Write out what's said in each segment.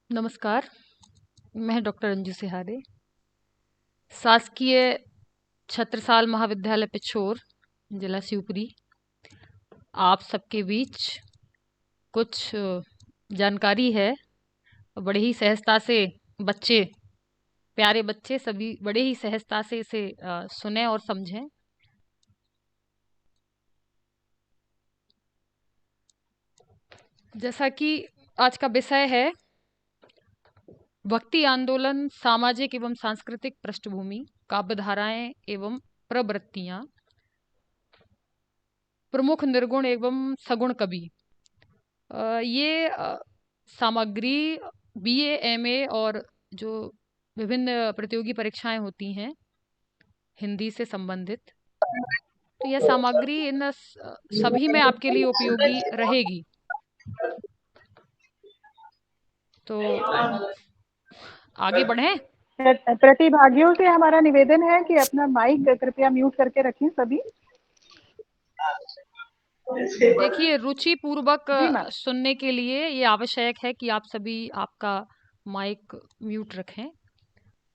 नमस्कार। मैं डॉक्टर अंजू सिहारे, शासकीय छत्रसाल महाविद्यालय पिछोर, जिला शिवपुरी। आप सबके बीच कुछ जानकारी है। बड़े ही सहजता से बच्चे, प्यारे बच्चे सभी बड़े ही सहजता से इसे सुने और समझें। जैसा कि आज का विषय है भक्ति आंदोलन, सामाजिक एवं सांस्कृतिक पृष्ठभूमि, काव्य धाराएं एवं प्रवृत्तियां, प्रमुख निर्गुण एवं सगुण कवि। ये सामग्री बीए, एमए और जो विभिन्न प्रतियोगी परीक्षाएं होती हैं हिंदी से संबंधित, तो यह सामग्री इन सभी में आपके लिए उपयोगी रहेगी। तो आगे बढ़ें। प्रतिभागियों से हमारा निवेदन है कि अपना माइक कृपया म्यूट करके रखें सभी। देखिए, रुचि पूर्वक जी मैम। सुनने के लिए ये आवश्यक है कि आप सभी आपका माइक म्यूट रखें,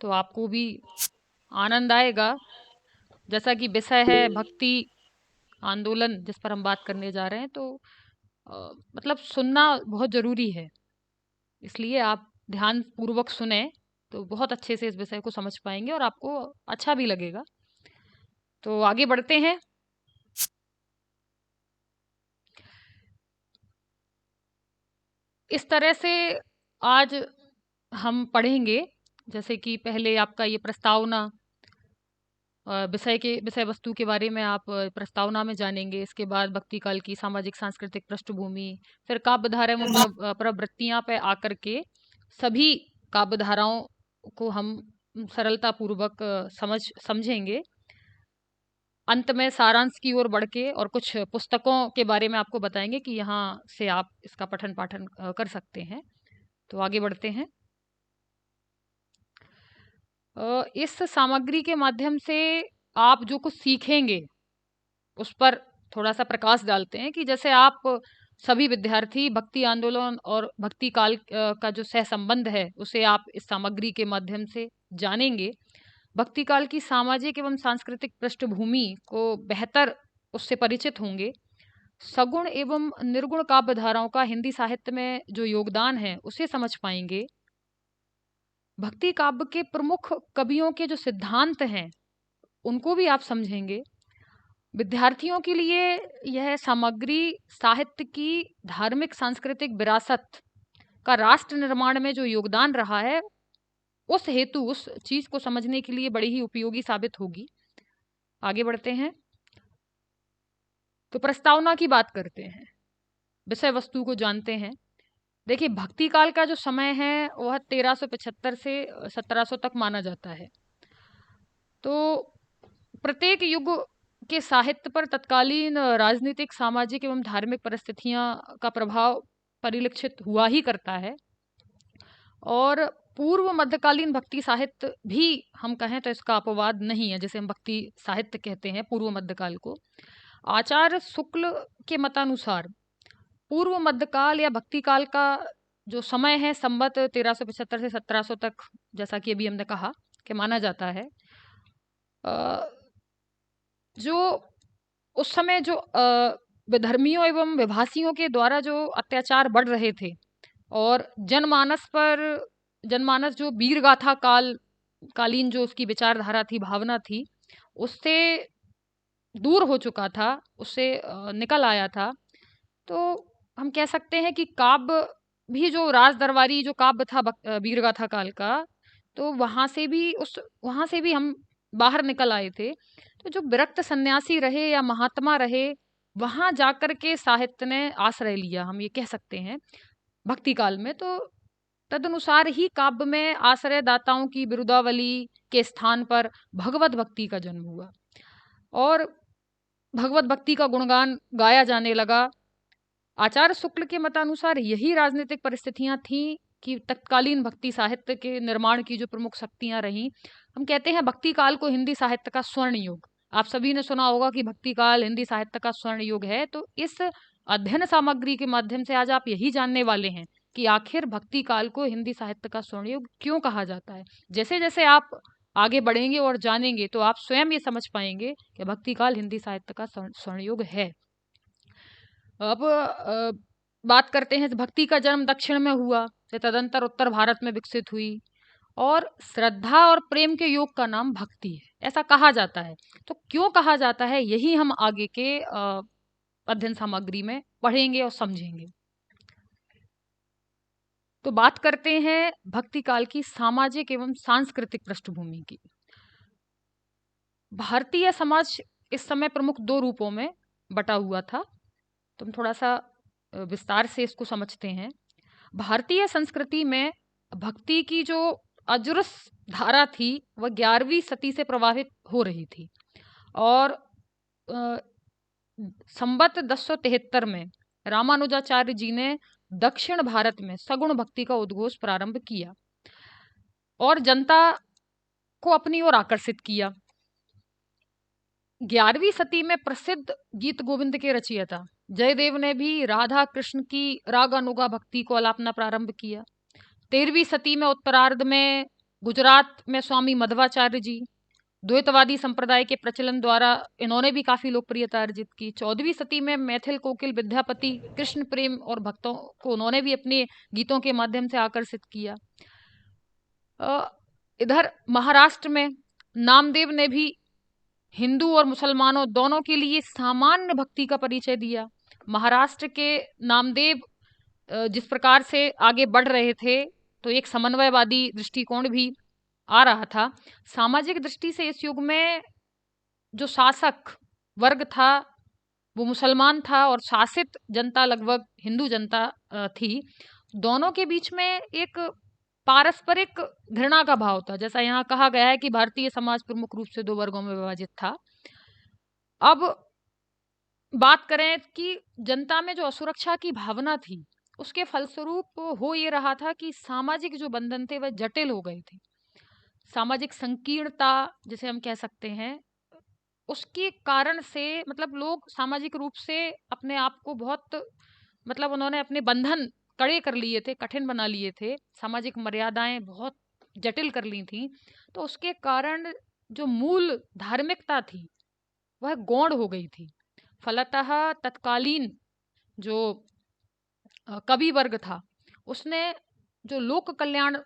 तो आपको भी आनंद आएगा। जैसा कि विषय है भक्ति आंदोलन जिस पर हम बात करने जा रहे हैं, तो मतलब सुनना बहुत ज़रूरी है। इसलिए आप ध्यान पूर्वक सुने तो बहुत अच्छे से इस विषय को समझ पाएंगे और आपको अच्छा भी लगेगा। तो आगे बढ़ते हैं। इस तरह से आज हम पढ़ेंगे, जैसे कि पहले आपका ये प्रस्तावना, विषय वस्तु के बारे में आप प्रस्तावना में जानेंगे। इसके बाद भक्ति काल की सामाजिक सांस्कृतिक पृष्ठभूमि, फिर काव्य धारा एवं प्रवृत्तियां पे आकर के सभी काव्य धाराओं को हम सरलता पूर्वक समझेंगे। अंत में सारांश की ओर बढ़ के और कुछ पुस्तकों के बारे में आपको बताएंगे कि यहाँ से आप इसका पठन पाठन कर सकते हैं। तो आगे बढ़ते हैं। इस सामग्री के माध्यम से आप जो कुछ सीखेंगे उस पर थोड़ा सा प्रकाश डालते हैं कि जैसे आप सभी विद्यार्थी भक्ति आंदोलन और भक्ति काल का जो सहसंबंध है उसे आप इस सामग्री के माध्यम से जानेंगे। भक्ति काल की सामाजिक एवं सांस्कृतिक पृष्ठभूमि को बेहतर उससे परिचित होंगे। सगुण एवं निर्गुण काव्य धाराओं का हिंदी साहित्य में जो योगदान है उसे समझ पाएंगे। भक्ति काव्य के प्रमुख कवियों के जो सिद्धांत हैं उनको भी आप समझेंगे। विद्यार्थियों के लिए यह सामग्री साहित्य की धार्मिक सांस्कृतिक विरासत का राष्ट्र निर्माण में जो योगदान रहा है उस हेतु उस चीज को समझने के लिए बड़ी ही उपयोगी साबित होगी। आगे बढ़ते हैं। तो प्रस्तावना की बात करते हैं, विषय वस्तु को जानते हैं। देखिए, भक्ति काल का जो समय है वह 1375 से 1700 तक माना जाता है। तो प्रत्येक युग के साहित्य पर तत्कालीन राजनीतिक, सामाजिक एवं धार्मिक परिस्थितियां का प्रभाव परिलक्षित हुआ ही करता है। और पूर्व मध्यकालीन भक्ति साहित्य भी हम कहें तो इसका अपवाद नहीं है, जैसे हम भक्ति साहित्य कहते हैं पूर्व मध्यकाल को। आचार्य शुक्ल के मतानुसार पूर्व मध्यकाल या भक्ति काल का जो समय है संवत 1375 से 1700 तक, जैसा कि अभी हमने कहा कि माना जाता है। जो उस समय जो विधर्मियों एवं विभाषियों के द्वारा जो अत्याचार बढ़ रहे थे और जनमानस जो वीर गाथा कालीन जो उसकी विचारधारा थी, भावना थी, उससे दूर हो चुका था, उससे निकल आया था। तो हम कह सकते हैं कि काव्य भी जो राज दरबारी जो काव्य था वीर गाथा काल का, तो वहां से भी हम बाहर निकल आए थे। तो जो विरक्त सन्यासी रहे या महात्मा रहे, वहां जाकर के साहित्य ने आश्रय लिया, हम ये कह सकते हैं भक्ति काल में। तो तदनुसार ही काव्य में आश्रयदाताओं की बिरुदावली के स्थान पर भगवत भक्ति का जन्म हुआ और भगवत भक्ति का गुणगान गाया जाने लगा। आचार्य शुक्ल के मतानुसार यही राजनीतिक परिस्थितियां थीं कि तत्कालीन भक्ति साहित्य के निर्माण की जो प्रमुख शक्तियां रहीं। हम कहते हैं भक्ति काल को हिंदी साहित्य का स्वर्ण युग। आप सभी ने सुना होगा कि भक्ति काल हिंदी साहित्य का स्वर्ण युग है। तो इस अध्ययन सामग्री के माध्यम से आज आप यही जानने वाले हैं कि आखिर भक्ति काल को हिंदी साहित्य का स्वर्ण युग क्यों कहा जाता है। जैसे जैसे आप आगे बढ़ेंगे और जानेंगे तो आप स्वयं ये समझ पाएंगे कि भक्ति काल हिंदी साहित्य का स्वर्ण युग है। अब बात करते हैं, भक्ति का जन्म दक्षिण में हुआ, तदंतर उत्तर भारत में विकसित हुई, और श्रद्धा और प्रेम के योग का नाम भक्ति है, ऐसा कहा जाता है। तो क्यों कहा जाता है, यही हम आगे के अध्ययन सामग्री में पढ़ेंगे और समझेंगे। तो बात करते हैं भक्ति काल की सामाजिक एवं सांस्कृतिक पृष्ठभूमि की। भारतीय समाज इस समय प्रमुख दो रूपों में बटा हुआ था। तुम थोड़ा सा विस्तार से इसको समझते हैं। भारतीय संस्कृति में भक्ति की जो अजुरस धारा थी वह 11वीं सदी से प्रभावित हो रही थी, और संवत 1073 में रामानुजाचार्य जी ने दक्षिण भारत में सगुण भक्ति का उद्घोष प्रारंभ किया और जनता को अपनी ओर आकर्षित किया। 11वीं सदी में प्रसिद्ध गीत गोविंद के रचयिता जयदेव ने भी राधा कृष्ण की रागानुगा भक्ति को आलापना प्रारंभ किया। 13वीं सदी में उत्तरार्ध में गुजरात में स्वामी मध्वाचार्य जी द्वैतवादी संप्रदाय के प्रचलन द्वारा इन्होंने भी काफी लोकप्रियता अर्जित की। 14वीं सदी में मैथिल कोकिल विद्यापति कृष्ण प्रेम और भक्तों को उन्होंने भी अपने गीतों के माध्यम से आकर्षित किया। इधर महाराष्ट्र में नामदेव ने भी हिंदू और मुसलमानों दोनों के लिए सामान्य भक्ति का परिचय दिया। महाराष्ट्र के नामदेव जिस प्रकार से आगे बढ़ रहे थे, तो एक समन्वयवादी दृष्टिकोण भी आ रहा था। सामाजिक दृष्टि से इस युग में जो शासक वर्ग था वो मुसलमान था और शासित जनता लगभग हिंदू जनता थी। दोनों के बीच में एक पारस्परिक घृणा का भाव था। जैसा यहाँ कहा गया है कि भारतीय समाज प्रमुख रूप से दो वर्गों में विभाजित था। अब बात करें कि जनता में जो असुरक्षा की भावना थी, उसके फलस्वरूप हो ये रहा था कि सामाजिक जो बंधन थे वह जटिल हो गए थे। सामाजिक संकीर्णता जिसे हम कह सकते हैं, उसके कारण से मतलब लोग सामाजिक रूप से अपने आप को बहुत मतलब उन्होंने अपने बंधन कड़े कर लिए थे, कठिन बना लिए थे, सामाजिक मर्यादाएं बहुत जटिल कर ली थी। तो उसके कारण जो मूल धार्मिकता थी वह गौण हो गई थी। फलतः तत्कालीन जो कवि वर्ग था उसने जो लोक कल्याण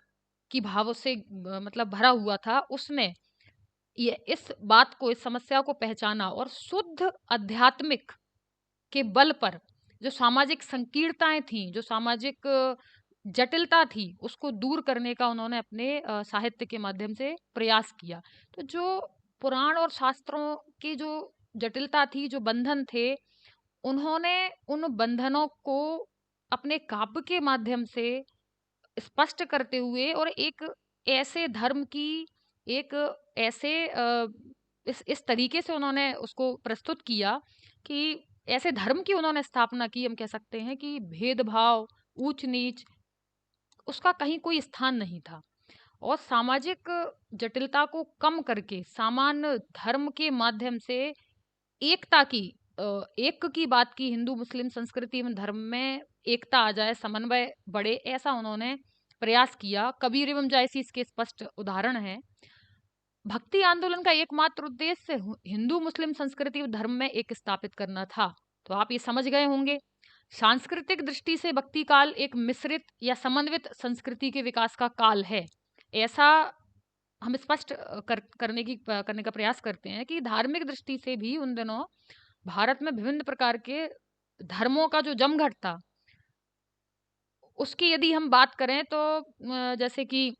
की भाव से मतलब भरा हुआ था, उसने ये इस बात को, इस समस्या को पहचाना और शुद्ध आध्यात्मिक के बल पर जो सामाजिक संकीर्णताएं थी, जो सामाजिक जटिलता थी, उसको दूर करने का उन्होंने अपने साहित्य के माध्यम से प्रयास किया। तो जो पुराण और शास्त्रों की जो जटिलता थी, जो बंधन थे, उन्होंने उन बंधनों को अपने काव्य के माध्यम से स्पष्ट करते हुए और एक ऐसे धर्म की एक ऐसे इस तरीके से उन्होंने उसको प्रस्तुत किया कि ऐसे धर्म की उन्होंने स्थापना की। हम कह सकते हैं कि भेदभाव, ऊंच नीच, उसका कहीं कोई स्थान नहीं था, और सामाजिक जटिलता को कम करके सामान्य धर्म के माध्यम से एकता की एक की बात की, हिंदू मुस्लिम संस्कृति एवं धर्म में एकता आ जाए, समन्वय बढ़े, ऐसा उन्होंने प्रयास किया। कबीर एवं जायसी इसके स्पष्ट उदाहरण है। भक्ति आंदोलन का एकमात्र उद्देश्य हिंदू मुस्लिम संस्कृति और धर्म में एक स्थापित करना था। तो आप ये समझ गए होंगे, सांस्कृतिक दृष्टि से भक्ति काल एक मिश्रित या समन्वित संस्कृति के विकास का काल है, ऐसा हम स्पष्ट करने का प्रयास करते हैं कि धार्मिक दृष्टि से भी उन दिनों भारत में विभिन्न प्रकार के धर्मों का जो जमघट था, उसकी यदि हम बात करें तो जैसे कि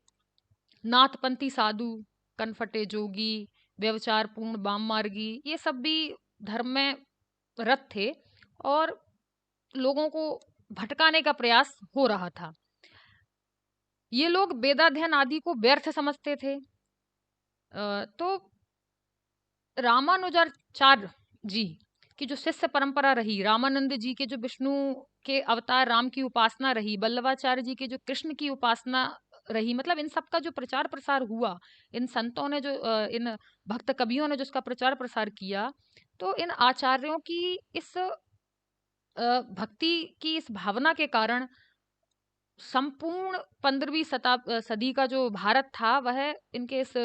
नाथपंथी साधु, कनफटे जोगी, व्यवचार पूर्ण वाम मार्गी, ये सब भी धर्म में रत थे और लोगों को भटकाने का प्रयास हो रहा था। ये लोग वेदाध्ययन आदि को व्यर्थ समझते थे। तो रामानुजाचार्य जी की जो शिष्य परंपरा रही, रामानंद जी के जो विष्णु के अवतार राम की उपासना रही, वल्लभाचार्य जी के जो कृष्ण की उपासना रही, मतलब इन सब का जो प्रचार प्रसार हुआ, इन संतों ने जो इन भक्त कवियों ने जो उसका प्रचार प्रसार किया, तो इन आचार्यों की इस भक्ति की इस भावना के कारण संपूर्ण 15वीं सदी का जो भारत था वह इनके इस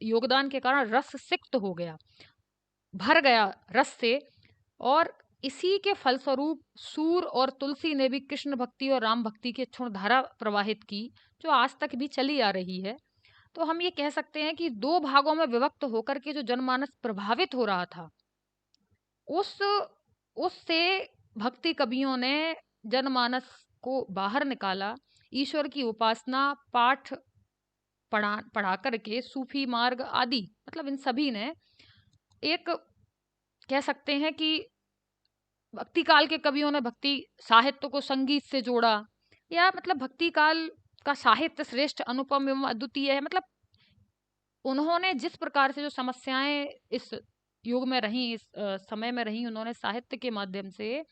योगदान के कारण रस सिक्त हो गया, भर गया रस से। और इसी के फलस्वरूप सूर और तुलसी ने भी कृष्ण भक्ति और राम भक्ति की क्षुण धारा प्रवाहित की, जो आज तक भी चली आ रही है। तो हम ये कह सकते हैं कि दो भागों में विभक्त होकर के जो जनमानस प्रभावित हो रहा था, उस उससे भक्ति कवियों ने जनमानस को बाहर निकाला। ईश्वर की उपासना, पाठ पढ़ा करके, सूफी मार्ग आदि, मतलब इन सभी ने एक, कह सकते हैं कि भक्ति काल के कवियों ने भक्ति साहित्य को संगीत से जोड़ा, या मतलब भक्ति काल का साहित्य श्रेष्ठ, अनुपम एवं अद्वितीय है। मतलब उन्होंने जिस प्रकार से जो समस्याएं इस युग में रही, इस समय में रही, उन्होंने साहित्य के माध्यम से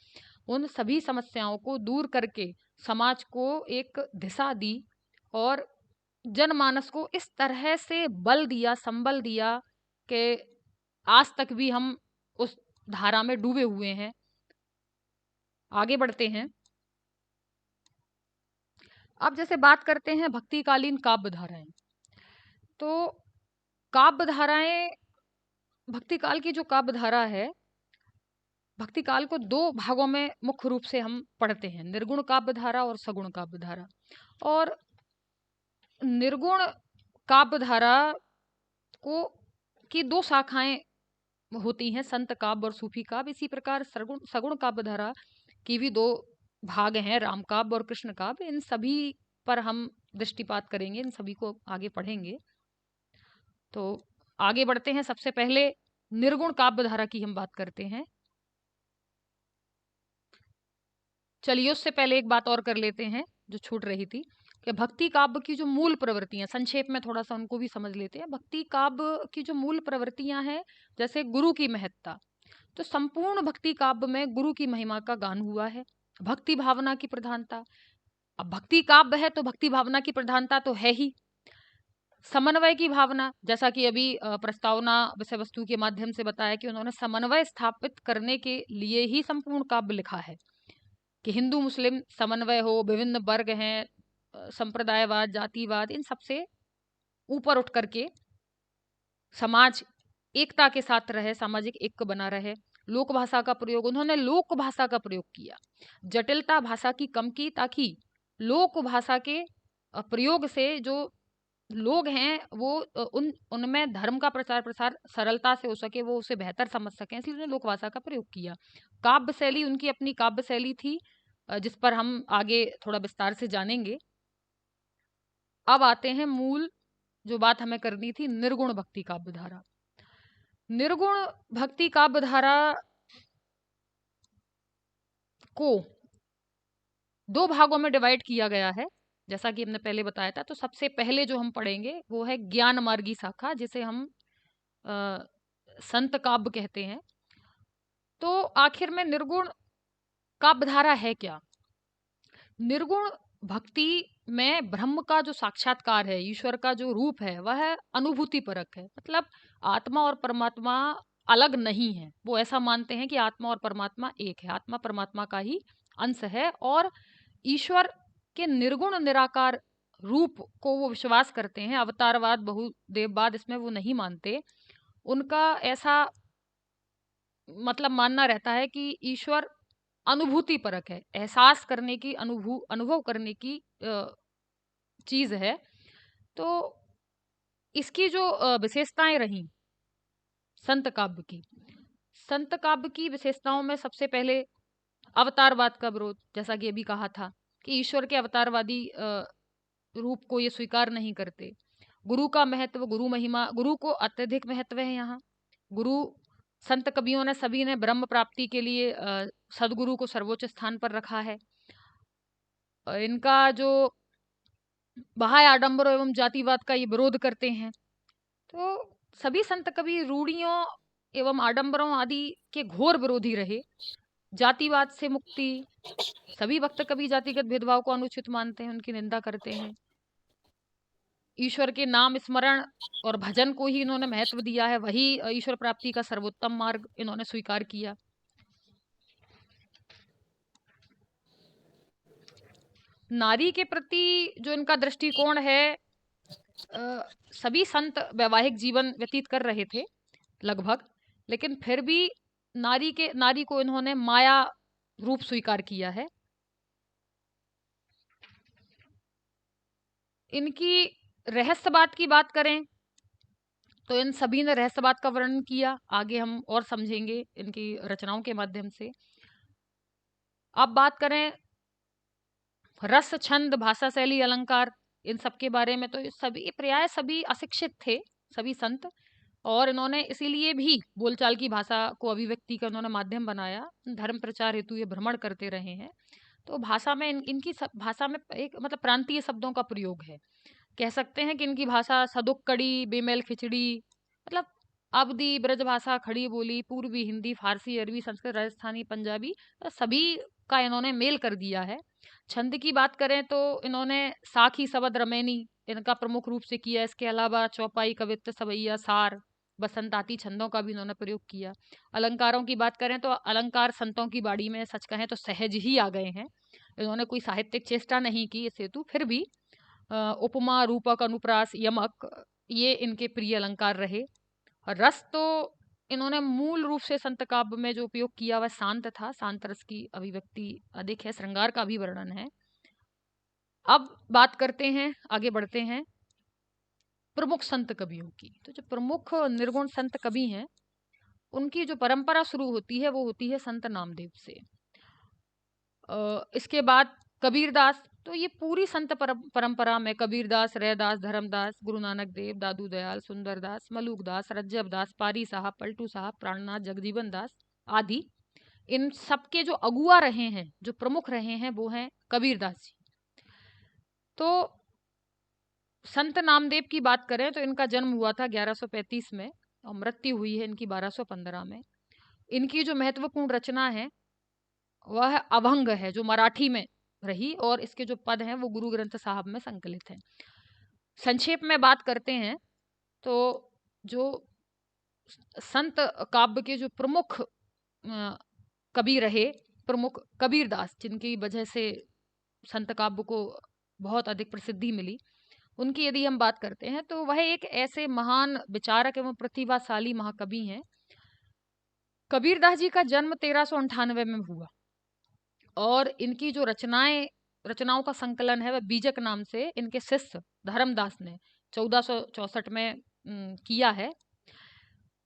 उन सभी समस्याओं को दूर करके समाज को एक दिशा दी और जनमानस को इस तरह से बल दिया, संबल दिया कि आज तक भी हम उस धारा में डूबे हुए हैं। आगे बढ़ते हैं। अब जैसे बात करते हैं भक्तिकालीन काव्य धाराएं, तो काव्य धाराएं, भक्ति काल की जो काव्य धारा है, भक्ति काल को दो भागों में मुख्य रूप से हम पढ़ते हैं, निर्गुण काव्य धारा और सगुण काव्य धारा। और निर्गुण काव्य धारा को की दो शाखाएं होती हैं, संत काव्य और सूफी काव्य। इसी प्रकार सगुण काव्य धारा की भी दो भाग हैं, राम काव्य और कृष्ण काव्य। इन सभी पर हम दृष्टिपात करेंगे, इन सभी को आगे पढ़ेंगे। तो आगे बढ़ते हैं। सबसे पहले निर्गुण काव्य धारा की हम बात करते हैं। चलिए उससे पहले एक बात और कर लेते हैं जो छूट रही थी, कि भक्ति काव्य की जो मूल प्रवृत्तियां, संक्षेप में थोड़ा सा उनको भी समझ लेते हैं। भक्ति काव्य की जो मूल प्रवृत्तियां हैं, जैसे गुरु की महत्ता, तो संपूर्ण भक्ति काव्य में गुरु की महिमा का गान हुआ है। भक्ति भावना की प्रधानता, अब भक्ति काव्य है तो भक्ति भावना की प्रधानता तो है ही। समन्वय की भावना, जैसा कि अभी प्रस्तावना विषय वस्तु के माध्यम से बताया कि उन्होंने समन्वय स्थापित करने के लिए ही संपूर्ण काव्य लिखा है, कि हिंदू मुस्लिम समन्वय हो, विभिन्न वर्ग हैं, संप्रदायवाद, जातिवाद, इन सबसे ऊपर उठ करके समाज एकता के साथ रहे, सामाजिक ऐक्य बना रहे। लोक भाषा का प्रयोग, उन्होंने लोक भाषा का प्रयोग किया, जटिलता भाषा की कम की, ताकि लोक भाषा के प्रयोग से जो लोग हैं वो उनमें धर्म का प्रचार प्रसार सरलता से हो सके, वो उसे बेहतर समझ सकें, इसलिए उन्होंने लोक भाषा का प्रयोग किया। काव्य शैली, उनकी अपनी काव्य शैली थी, जिस पर हम आगे थोड़ा विस्तार से जानेंगे। अब आते हैं मूल जो बात हमें करनी थी, निर्गुण भक्ति काव्य धारा। निर्गुण भक्ति काव्य धारा को दो भागों में डिवाइड किया गया है, जैसा कि हमने पहले बताया था। तो सबसे पहले जो हम पढ़ेंगे वो है ज्ञान मार्गी शाखा, जिसे हम संत काव्य कहते हैं। तो आखिर में निर्गुण काव्य धारा है क्या? निर्गुण भक्ति में ब्रह्म का जो साक्षात्कार है, ईश्वर का जो रूप है, वह अनुभूति परक है। मतलब आत्मा और परमात्मा अलग नहीं है। वो ऐसा मानते हैं कि आत्मा और परमात्मा एक है, आत्मा परमात्मा का ही अंश है, और ईश्वर के निर्गुण निराकार रूप को वो विश्वास करते हैं। अवतारवाद, बहुदेववाद, इसमें वो नहीं मानते। उनका ऐसा मतलब मानना रहता है कि ईश्वर अनुभूति परक है, एहसास करने की, अनुभव करने की चीज है। तो इसकी जो विशेषताएं रही संत काव्य की विशेषताओं में सबसे पहले अवतारवाद का विरोध, जैसा कि अभी कहा था कि ईश्वर के अवतारवादी रूप को ये स्वीकार नहीं करते। गुरु का महत्व, गुरु महिमा, गुरु को अत्यधिक महत्व है। यहाँ गुरु, संत कवियों ने सभी ने ब्रह्म प्राप्ति के लिए सदगुरु को सर्वोच्च स्थान पर रखा है। इनका जो बाह्य आडंबर एवं जातिवाद का ये विरोध करते हैं। तो सभी संत कवि रूढ़ियों एवं आडंबरों आदि के घोर विरोधी रहे। जातिवाद से मुक्ति, सभी भक्त कवि जातिगत भेदभाव को अनुचित मानते हैं, उनकी निंदा करते हैं। ईश्वर के नाम स्मरण और भजन को ही इन्होंने महत्व दिया है, वही ईश्वर प्राप्ति का सर्वोत्तम मार्ग इन्होंने स्वीकार किया। नारी के प्रति जो इनका दृष्टिकोण है, सभी संत वैवाहिक जीवन व्यतीत कर रहे थे लगभग, लेकिन फिर भी नारी को इन्होंने माया रूप स्वीकार किया है। इनकी रहस्यवाद की बात करें तो इन सभी ने रहस्यवाद का वर्णन किया, आगे हम और समझेंगे इनकी रचनाओं के माध्यम से। अब बात करें रस, छंद, भाषा शैली, अलंकार, इन सब के बारे में, तो सभी अशिक्षित थे, सभी संत, और इन्होंने इसीलिए भी बोलचाल की भाषा को अभिव्यक्ति का उन्होंने माध्यम बनाया। धर्म प्रचार हेतु ये भ्रमण करते रहे हैं। तो भाषा में इनकी भाषा में एक मतलब प्रांतीय शब्दों का प्रयोग है। कह सकते हैं कि इनकी भाषा सदुक कड़ी, बेमेल खिचड़ी, मतलब अवधी ब्रजभाषा, खड़ी बोली, पूर्वी हिंदी, फारसी, अरबी, संस्कृत, राजस्थानी, पंजाबी, सभी का इन्होंने मेल कर दिया है। छंद की बात करें तो इन्होंने साखी, शबद, रमैनी इनका प्रमुख रूप से किया। इसके अलावा चौपाई, कवित्त, सवैया, सार, बसंताती छंदों का भी इन्होंने प्रयोग किया। अलंकारों की बात करें तो अलंकार संतों की बाड़ी में सच कहें तो सहज ही आ गए हैं। इन्होंने कोई साहित्यिक चेष्टा नहीं की इस हेतु, फिर भी उपमा, रूपक, अनुप्रास, यमक, ये इनके प्रिय अलंकार रहे। रस तो इन्होंने मूल रूप से संत काव्य में जो उपयोग किया वह शांत था, शांत रस की अभिव्यक्ति अधिक है, श्रृंगार का भी वर्णन है। अब बात करते हैं, आगे बढ़ते हैं प्रमुख संत कवियों की। तो जो प्रमुख निर्गुण संत कवि हैं उनकी जो परंपरा शुरू होती है वो होती है संत नामदेव से। इसके बाद कबीरदास, तो ये पूरी संत परंपरा में कबीरदास, रैदास, धर्मदास, गुरु नानक देव, दादू दयाल, सुंदरदास, मलूकदास, रज्जबदास, पारी साहब, पलटू साहब, प्राणनाथ, जगजीवन दास आदि, इन सबके जो अगुआ रहे हैं, जो प्रमुख रहे हैं, वो हैं कबीरदास जी। तो संत नामदेव की बात करें तो इनका जन्म हुआ था 1135 में और मृत्यु हुई है इनकी 1215 में। इनकी जो महत्वपूर्ण रचना है वह अभंग है, जो मराठी में रही, और इसके जो पद हैं वो गुरु ग्रंथ साहब में संकलित हैं। संक्षेप में बात करते हैं तो जो संत काव्य के जो प्रमुख कवि रहे, प्रमुख कबीरदास, जिनकी वजह से संत काव्य को बहुत अधिक प्रसिद्धि मिली, उनकी यदि हम बात करते हैं तो वह एक ऐसे महान विचारक एवं प्रतिभाशाली महाकवि हैं। कबीरदास जी का जन्म 1398 में हुआ और इनकी जो रचनाओं का संकलन है वह बीजक नाम से इनके शिष्य धर्मदास ने 1464 में किया है।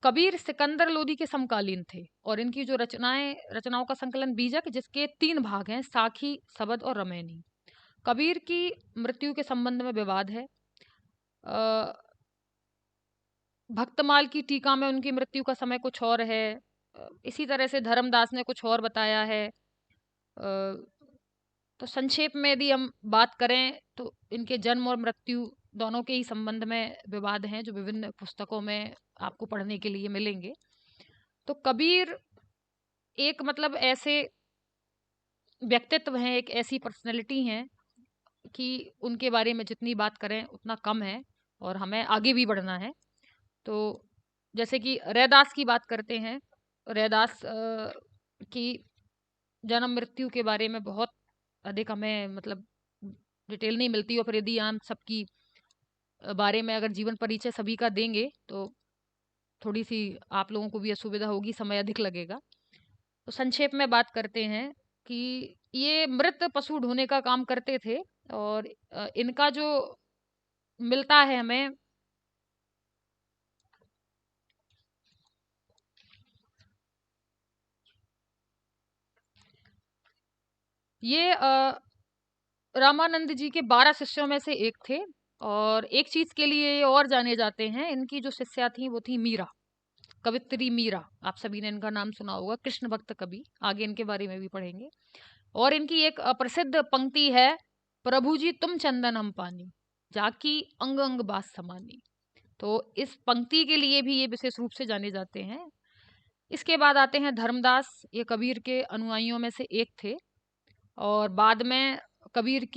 कबीर सिकंदर लोदी के समकालीन थे और इनकी जो रचनाओं का संकलन बीजक, जिसके 3 भाग हैं, साखी, शबद और रमैनी। कबीर की मृत्यु के संबंध में विवाद है। भक्तमाल की टीका में उनकी मृत्यु का समय कुछ और है, इसी तरह से धर्मदास ने कुछ और बताया है। तो संक्षेप में यदि हम बात करें तो इनके जन्म और मृत्यु दोनों के ही संबंध में विवाद हैं, जो विभिन्न पुस्तकों में आपको पढ़ने के लिए मिलेंगे। तो कबीर एक मतलब ऐसे व्यक्तित्व हैं, एक ऐसी पर्सनैलिटी हैं कि उनके बारे में जितनी बात करें उतना कम है और हमें आगे भी बढ़ना है। तो जैसे कि रैदास की बात करते हैं, रैदास की जन्म मृत्यु के बारे में बहुत अधिक हमें मतलब डिटेल नहीं मिलती, और फिर यदि हम सबकी बारे में अगर जीवन परिचय सभी का देंगे तो थोड़ी सी आप लोगों को भी असुविधा होगी, समय अधिक लगेगा। तो संक्षेप में बात करते हैं कि ये मृत पशु ढोने का काम करते थे और इनका जो मिलता है हमें, ये रामानंद जी के 12 शिष्यों में से एक थे और एक चीज के लिए ये और जाने जाते हैं, इनकी जो शिष्या थी वो थी मीरा, कवित्री मीरा। आप सभी ने इनका नाम सुना होगा, कृष्ण भक्त कवि, आगे इनके बारे में भी पढ़ेंगे। और इनकी एक प्रसिद्ध पंक्ति है, प्रभु जी तुम चंदन हम पानी, जाकी अंग अंग बास समानी। तो इस पंक्ति के लिए भी ये विशेष रूप से जाने जाते हैं। इसके बाद आते हैं धर्मदास, ये कबीर के अनुयायियों में से एक थे और बाद में कबीर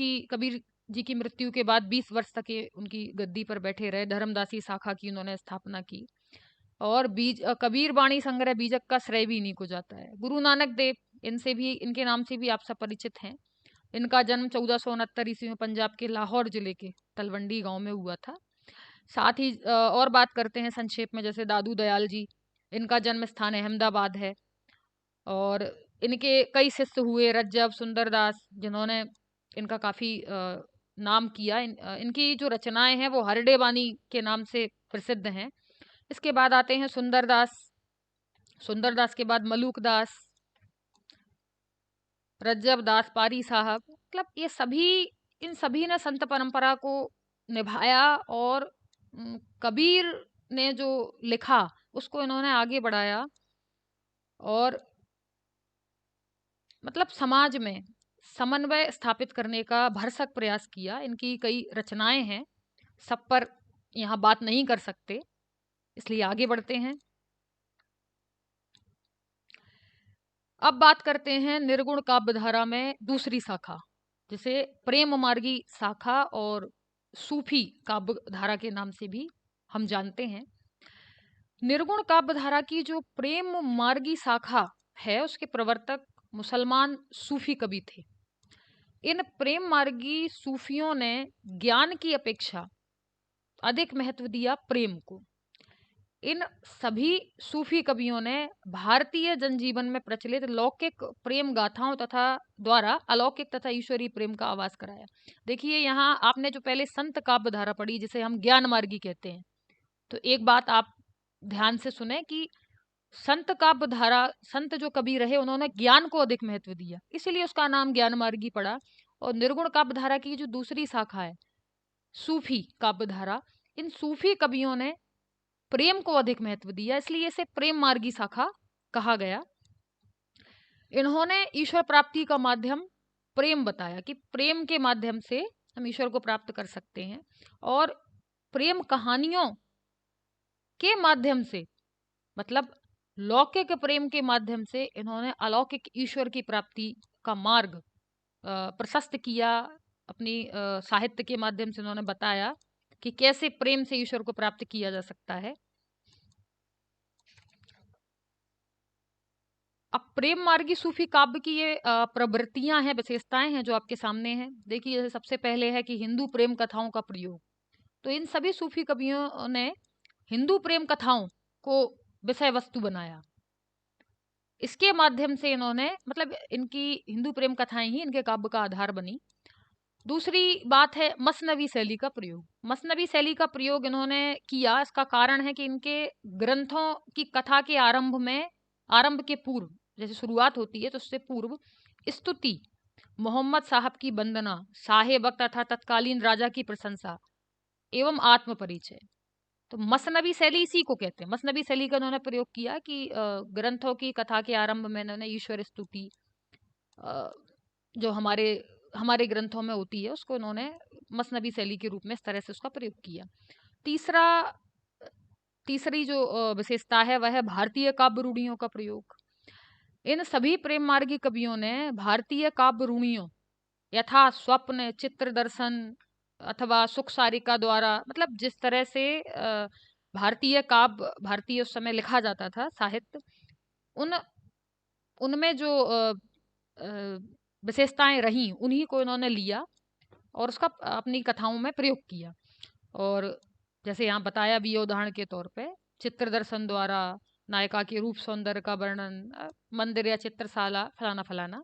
जी की मृत्यु के बाद 20 वर्ष तक ये उनकी गद्दी पर बैठे रहे। धर्मदासी शाखा की उन्होंने स्थापना की और कबीर वाणी संग्रह बीजक का श्रेय भी इन्हीं को जाता है। गुरु नानक देव, इनके नाम से भी आप सब परिचित हैं। इनका जन्म 1469 ईस्वी में पंजाब के लाहौर जिले के तलवंडी गांव में हुआ था। साथ ही और बात करते हैं संक्षेप में, जैसे दादू दयाल जी, इनका जन्म स्थान अहमदाबाद है। और इनके कई शिष्य हुए, रज्जब, सुंदरदास, जिन्होंने इनका काफी नाम किया। इनकी जो रचनाएं हैं वो हरडे बानी के नाम से प्रसिद्ध हैं। इसके बाद आते हैं सुंदरदास, सुंदरदास के बाद मलूक दास, रज्जब दास पारी साहब, मतलब ये सभी, इन सभी ने संत परंपरा को निभाया। और कबीर ने जो लिखा उसको इन्होंने आगे बढ़ाया और मतलब समाज में समन्वय स्थापित करने का भरसक प्रयास किया। इनकी कई रचनाएं हैं, सब पर यहाँ बात नहीं कर सकते, इसलिए आगे बढ़ते हैं। अब बात करते हैं निर्गुण काव्य धारा में दूसरी शाखा, जिसे प्रेम मार्गी शाखा और सूफी काव्य धारा के नाम से भी हम जानते हैं। निर्गुण काव्य धारा की जो प्रेम मार्गी शाखा है, उसके प्रवर्तक मुसलमान सूफी कवि थे। इन प्रेम मार्गी सूफियों ने ज्ञान की अपेक्षा अधिक महत्व दिया प्रेम को। इन सभी सूफी कवियों ने भारतीय जनजीवन में प्रचलित लौकिक प्रेम गाथाओं तथा द्वारा अलौकिक तथा ईश्वरीय प्रेम का आवाज कराया। देखिए, यहाँ आपने जो पहले संत काव्य धारा पढ़ी, जिसे हम ज्ञान मार्गी कहते हैं, तो एक बात आप ध्यान से सुने कि संत काव्य धारा, संत जो कवि रहे, उन्होंने ज्ञान को अधिक महत्व दिया, इसीलिए उसका नाम ज्ञान मार्गी पड़ा। और निर्गुण काव्य धारा की जो दूसरी शाखा है, सूफी काव्य धारा, इन सूफी कवियों ने प्रेम को अधिक महत्व दिया, इसलिए इसे प्रेम मार्गी शाखा कहा गया। इन्होंने ईश्वर प्राप्ति का माध्यम प्रेम बताया कि प्रेम के माध्यम से हम ईश्वर को प्राप्त कर सकते हैं। और प्रेम कहानियों के माध्यम से, मतलब लौकिक प्रेम के माध्यम से, इन्होंने अलौकिक ईश्वर की प्राप्ति का मार्ग प्रशस्त किया। अपनी साहित्य के माध्यम से इन्होंने बताया कि कैसे प्रेम से ईश्वर को प्राप्त किया जा सकता है। अब प्रेम मार्गी सूफी काव्य की ये प्रवृत्तियां हैं, विशेषताएं हैं जो आपके सामने हैं। देखिए, जैसे सबसे पहले है कि हिंदू प्रेम कथाओं का प्रयोग। तो इन सभी सूफी कवियों ने हिंदू प्रेम कथाओं को विषय वस्तु बनाया। इसके माध्यम से इन्होंने, मतलब इनकी हिंदू प्रेम कथाएं ही इनके काव्य का आधार बनी। दूसरी बात है मसनवी शैली का प्रयोग। मसनवी शैली का प्रयोग इन्होंने किया, इसका कारण है कि इनके ग्रंथों की कथा के आरंभ के पूर्व, जैसे शुरुआत होती है तो उससे पूर्व स्तुति, मोहम्मद साहब की वंदना, साहे वक्त तथा तत्कालीन राजा की प्रशंसा एवं आत्म परिचय, तो मसनवी शैली इसी को कहते हैं। मसनवी शैली का उन्होंने प्रयोग किया कि ग्रंथों की कथा के आरंभ में इन्होंने ईश्वर स्तुति, जो हमारे हमारे ग्रंथों में होती है, उसको उन्होंने मसनवी शैली के रूप में इस तरह से उसका प्रयोग किया। तीसरी जो विशेषता है वह है भारतीय काव्य रूढ़ियों का प्रयोग। इन सभी प्रेम मार्गी कवियों ने भारतीय काव्य रूढ़ियों यथा स्वप्न, चित्र दर्शन अथवा सुख सारिका द्वारा, मतलब जिस तरह से भारतीय काव्य, भारतीय उस समय लिखा जाता था साहित्य, उनमें जो विशेषताएं रही, उन्हीं को इन्होंने लिया और उसका अपनी कथाओं में प्रयोग किया। और जैसे यहाँ बताया भी, उदाहरण के तौर पे चित्र दर्शन द्वारा नायिका के रूप सौंदर्य का वर्णन, मंदिर या चित्रशाला, फलाना फलाना।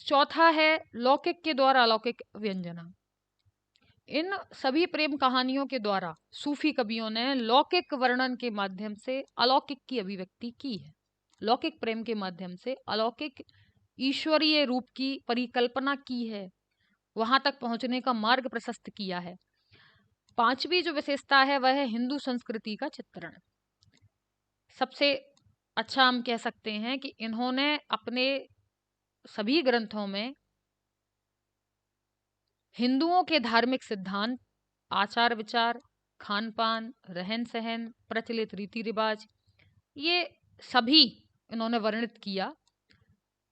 चौथा है लौकिक के द्वारा अलौकिक व्यंजना। इन सभी प्रेम कहानियों के द्वारा सूफी कवियों ने लौकिक वर्णन के माध्यम से अलौकिक की अभिव्यक्ति की है। लौकिक प्रेम के माध्यम से अलौकिक ईश्वरीय रूप की परिकल्पना की है, वहां तक पहुंचने का मार्ग प्रशस्त किया है। पांचवी जो विशेषता है वह है हिंदू संस्कृति का चित्रण। सबसे अच्छा हम कह सकते हैं कि इन्होंने अपने सभी ग्रंथों में हिंदुओं के धार्मिक सिद्धांत, आचार विचार, खान पान, रहन सहन, प्रचलित रीति रिवाज, ये सभी इन्होंने वर्णित किया।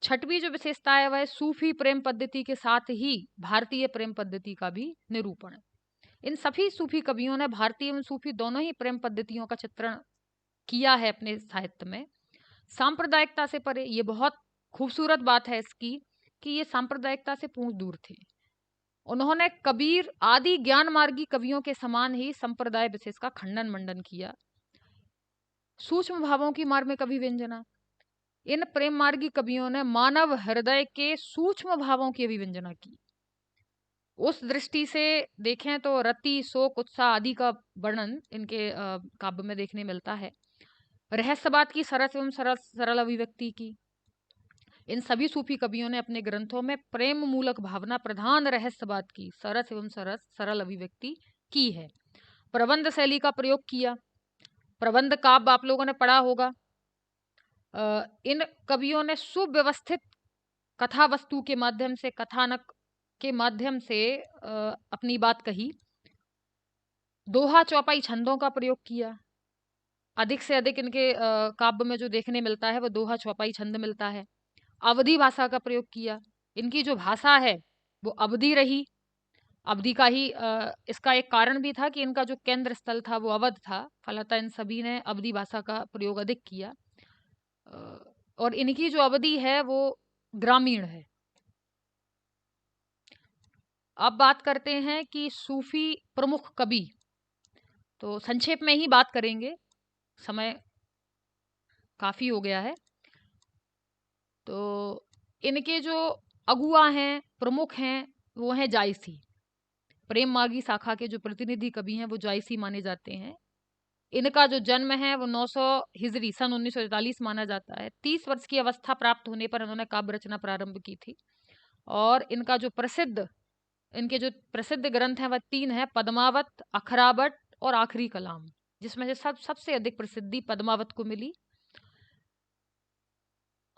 छठवीं जो विशेषता है वह सूफी प्रेम पद्धति के साथ ही भारतीय प्रेम पद्धति का भी निरूपण है। इन सभी सूफी कवियों ने भारतीय एवं सूफी दोनों ही प्रेम पद्धतियों का चित्रण किया है अपने साहित्य में, सांप्रदायिकता से परे। ये बहुत खूबसूरत बात है इसकी कि ये सांप्रदायिकता से पूर्ण दूर थे। उन्होंने कबीर आदि ज्ञान मार्गी कवियों के समान ही संप्रदाय विशेष का खंडन मंडन किया। सूक्ष्म भावों की मार्मिक अभिव्यंजना, इन प्रेम मार्गी कवियों ने मानव हृदय के सूक्ष्म भावों की अभिव्यंजना की। उस दृष्टि से देखें तो रति, शोक, उत्साह आदि का वर्णन इनके काव्य में देखने मिलता है। रहस्यवाद की सरस एवं सरल सरल अभिव्यक्ति की। इन सभी सूफी कवियों ने अपने ग्रंथों में प्रेम मूलक भावना प्रधान रहस्यवाद की सरस एवं सरल अभिव्यक्ति की है। प्रबंध शैली का प्रयोग किया। प्रबंध काव्य आप लोगों ने पढ़ा होगा। इन कवियों ने सुव्यवस्थित कथा वस्तु के माध्यम से, कथानक के माध्यम से अपनी बात कही। दोहा चौपाई छंदों का प्रयोग किया। अधिक से अधिक इनके काव्य में जो देखने मिलता है वो दोहा चौपाई छंद मिलता है। अवधी भाषा का प्रयोग किया। इनकी जो भाषा है वो अवधी रही। अवधि का ही इसका एक कारण भी था कि इनका जो केंद्र स्थल था वो अवध था, फलतः इन सभी ने अवधी भाषा का प्रयोग अधिक किया। और इनकी जो अवधि है वो ग्रामीण है। अब बात करते हैं कि सूफी प्रमुख कवि, तो संक्षेप में ही बात करेंगे, समय काफी हो गया है। तो इनके जो अगुआ हैं, प्रमुख हैं, वो हैं जायसी। प्रेम मार्गी शाखा के जो प्रतिनिधि कवि हैं वो जायसी माने जाते हैं। इनका जो जन्म है वो 900 हिजरी सन 1943 माना जाता है। 30 वर्ष की अवस्था प्राप्त होने पर इन्होंने काव्य रचना प्रारंभ की थी। और इनके जो प्रसिद्ध ग्रंथ हैं वह 3 है, पद्मावत, अखरावट और आखिरी कलाम, जिसमें से सबसे अधिक प्रसिद्धि पद्मावत को मिली।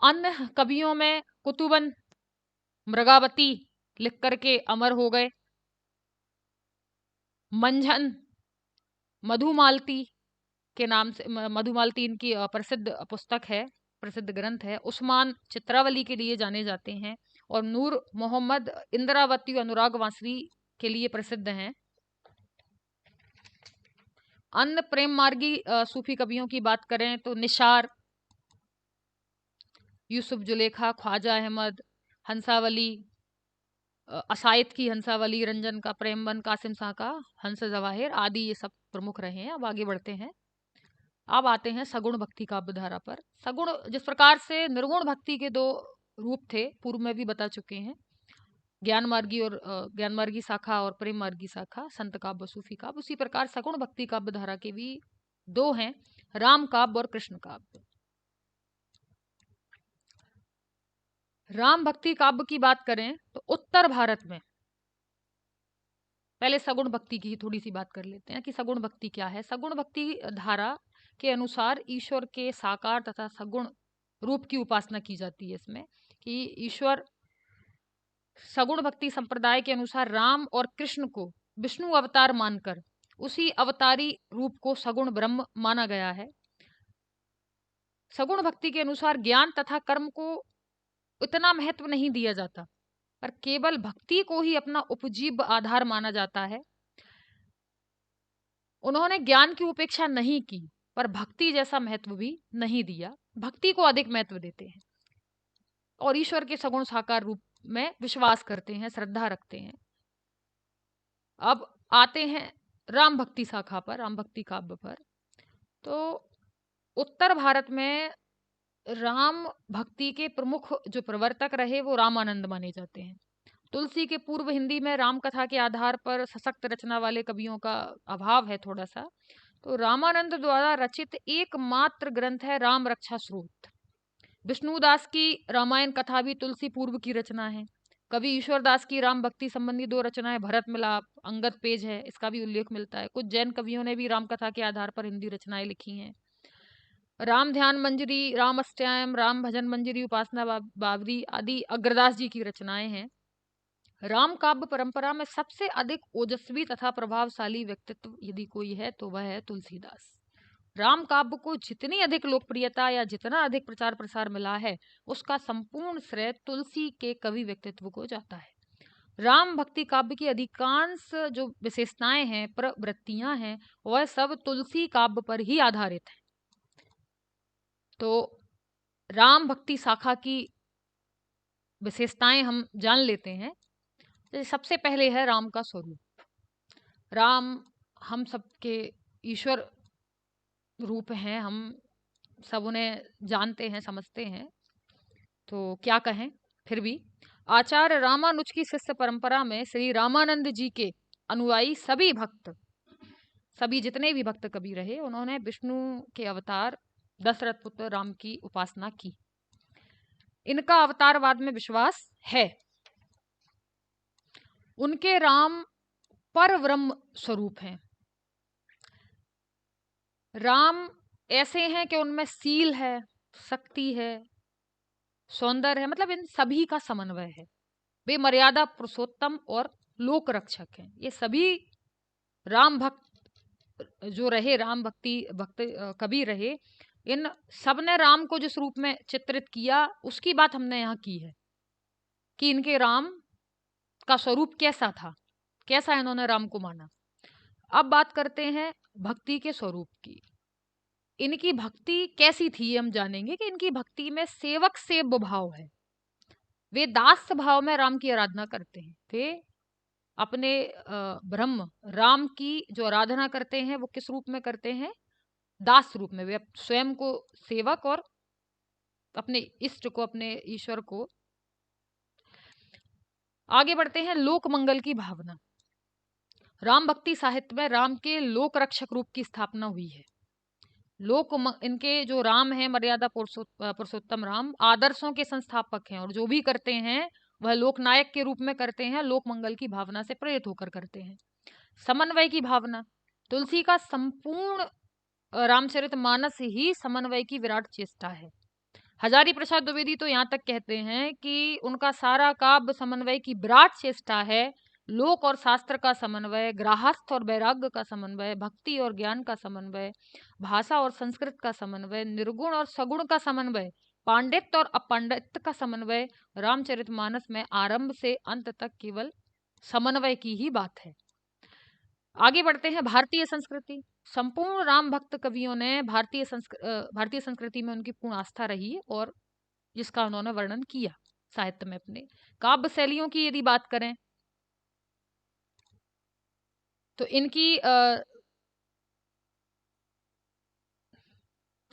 अन्य कवियों में कुतुबन, मृगावती लिख करके अमर हो गए। मंझन, मधुमालती के नाम से, मधुमालती इनकी प्रसिद्ध पुस्तक है, प्रसिद्ध ग्रंथ है। उस्मान चित्रावली के लिए जाने जाते हैं। और नूर मोहम्मद इंद्रावती अनुराग वांसरी के लिए प्रसिद्ध हैं। अन्य प्रेम मार्गी सूफी कवियों की बात करें तो निशार, यूसुफ जुलेखा, ख्वाजा अहमद, हंसावली, असायत की हंसावली, रंजन का प्रेमबन, कासिम शाह का हंस जवाहिर आदि ये सब प्रमुख रहे हैं। अब आगे बढ़ते हैं। अब आते हैं सगुण भक्ति काव्य धारा पर। सगुण, जिस प्रकार से निर्गुण भक्ति के 2 रूप थे, पूर्व में भी बता चुके हैं, ज्ञान मार्गी शाखा और प्रेम मार्गी शाखा, संत काव्य, सूफी काव्य, उसी प्रकार सगुण भक्ति काव्य धारा के भी 2 हैं, राम काव्य और कृष्ण काव्य। राम भक्ति काव्य की बात करें तो उत्तर भारत में, पहले सगुण भक्ति की थोड़ी सी बात कर लेते हैं कि सगुण भक्ति क्या है। सगुण भक्ति धारा के अनुसार ईश्वर के साकार तथा सगुण रूप की उपासना की जाती है। इसमें कि ईश्वर, सगुण भक्ति संप्रदाय के अनुसार राम और कृष्ण को विष्णु अवतार मानकर उसी अवतारी रूप को सगुण ब्रह्म माना गया है। सगुण भक्ति के अनुसार ज्ञान तथा कर्म को इतना महत्व नहीं दिया जाता, पर केवल भक्ति को ही अपना उपजीव्य आधार माना जाता है। उन्होंने ज्ञान की उपेक्षा नहीं की, पर भक्ति जैसा महत्व भी नहीं दिया, भक्ति को अधिक महत्व देते हैं और ईश्वर के सगुण साकार रूप में विश्वास करते हैं, श्रद्धा रखते हैं। अब आते हैं राम भक्ति शाखा पर, राम भक्ति काव्य पर। तो उत्तर भारत में राम भक्ति के प्रमुख जो प्रवर्तक रहे वो रामानंद माने जाते हैं। तुलसी के पूर्व हिंदी में राम कथा के आधार पर सशक्त रचना वाले कवियों का अभाव है थोड़ा सा। तो रामानंद द्वारा रचित एकमात्र ग्रंथ है राम रक्षा स्रोत। विष्णुदास की रामायण कथा भी तुलसी पूर्व की रचना है। कवि ईश्वरदास की राम भक्ति संबंधी 2 रचनाएं भरत मिलाप, अंगद पेज है, इसका भी उल्लेख मिलता है। कुछ जैन कवियों ने भी राम कथा के आधार पर हिंदी रचनाएं लिखी हैं। राम ध्यान मंजरी, राम अष्टयाम, राम भजन मंजरी, उपासना बावरी आदि अग्रदास जी की रचनाएं हैं। राम काव्य परंपरा में सबसे अधिक ओजस्वी तथा प्रभावशाली व्यक्तित्व यदि कोई है तो वह है तुलसीदास। राम काव्य को जितनी अधिक लोकप्रियता या जितना अधिक प्रचार प्रसार मिला है, उसका संपूर्ण श्रेय तुलसी के कवि व्यक्तित्व को जाता है। राम भक्ति काव्य की अधिकांश जो विशेषताएं हैं, प्रवृत्तियां हैं, वह सब तुलसी काव्य पर ही आधारित है। तो राम भक्ति शाखा की विशेषताएं हम जान लेते हैं। जैसे सबसे पहले है राम का स्वरूप। राम हम सबके ईश्वर रूप हैं, हम सब उन्हें जानते हैं, समझते हैं, तो क्या कहें। फिर भी आचार्य रामानुज की शिष्य परंपरा में श्री रामानंद जी के अनुयायी सभी भक्त, सभी जितने भी भक्त कभी रहे, उन्होंने विष्णु के अवतार दशरथ पुत्र राम की उपासना की। इनका अवतारवाद में विश्वास है। उनके राम पर ब्रह्म स्वरूप हैं। राम ऐसे हैं कि उनमें सील है, शक्ति है, सौंदर्य है, मतलब इन सभी का समन्वय है। वे मर्यादा पुरुषोत्तम और लोक रक्षक हैं। ये सभी राम भक्त जो रहे, राम भक्ति भक्त कभी रहे, इन सब ने राम को जिस रूप में चित्रित किया उसकी बात हमने यहाँ की है कि इनके राम का स्वरूप कैसा था, कैसा इन्होंने राम को माना। अब बात करते हैं भक्ति के स्वरूप की। इनकी भक्ति कैसी थी ये हम जानेंगे कि इनकी भक्ति में सेवक सेव्य भाव है। वे दास भाव में राम की आराधना करते हैं। वे अपने ब्रह्म राम की जो आराधना करते हैं वो किस रूप में करते हैं? दास रूप में। वे स्वयं को सेवक और अपने इष्ट को, अपने ईश्वर को। आगे बढ़ते हैं लोक मंगल की भावना। राम भक्ति साहित्य में राम के लोक रक्षक रूप की स्थापना हुई है। इनके जो राम हैं, मर्यादा पुरुषोत्तम राम, आदर्शों के संस्थापक हैं और जो भी करते हैं वह लोकनायक के रूप में करते हैं, लोक मंगल की भावना से प्रेरित होकर करते हैं। समन्वय की भावना। तुलसी का संपूर्ण रामचरितमानस ही समन्वय की विराट चेष्टा है। हजारी प्रसाद द्विवेदी तो यहाँ तक कहते हैं कि उनका सारा काव्य समन्वय की विराट चेष्टा है। लोक और शास्त्र का समन्वय, गृहस्थ और वैराग्य का समन्वय, भक्ति और ज्ञान का समन्वय, भाषा और संस्कृत का समन्वय, निर्गुण और सगुण का समन्वय, पांडित्य और अपांडित्य का समन्वय। रामचरितमानस में आरंभ से अंत तक केवल समन्वय की ही बात है। आगे बढ़ते हैं भारतीय संस्कृति। संपूर्ण राम भक्त कवियों ने भारतीय संस्कृति में उनकी पूर्ण आस्था रही और जिसका उन्होंने वर्णन किया साहित्य में। अपने काव्य शैलियों की यदि बात करें तो इनकी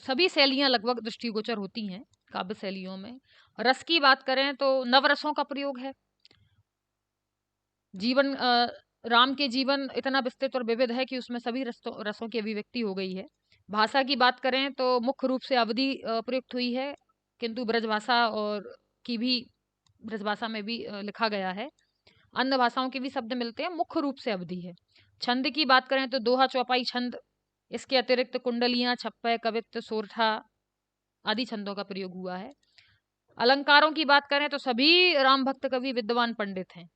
सभी शैलियां लगभग दृष्टिगोचर होती हैं काव्य शैलियों में। रस की बात करें तो नवरसों का प्रयोग है। जीवन राम के जीवन इतना विस्तृत और विविध है कि उसमें सभी रसों की अभिव्यक्ति हो गई है। भाषा की बात करें तो मुख्य रूप से अवधि प्रयुक्त हुई है, किंतु ब्रजभाषा और की भी ब्रजभाषा में भी लिखा गया है। अन्य भाषाओं के भी शब्द मिलते हैं, मुख्य रूप से अवधि है। छंद की बात करें तो दोहा, चौपाई छंद, इसके अतिरिक्त कुंडलियां, छप्पय, कवित्त, सोरठा आदि छंदों का प्रयोग हुआ है। अलंकारों की बात करें तो सभी राम भक्त कवि विद्वान पंडित हैं।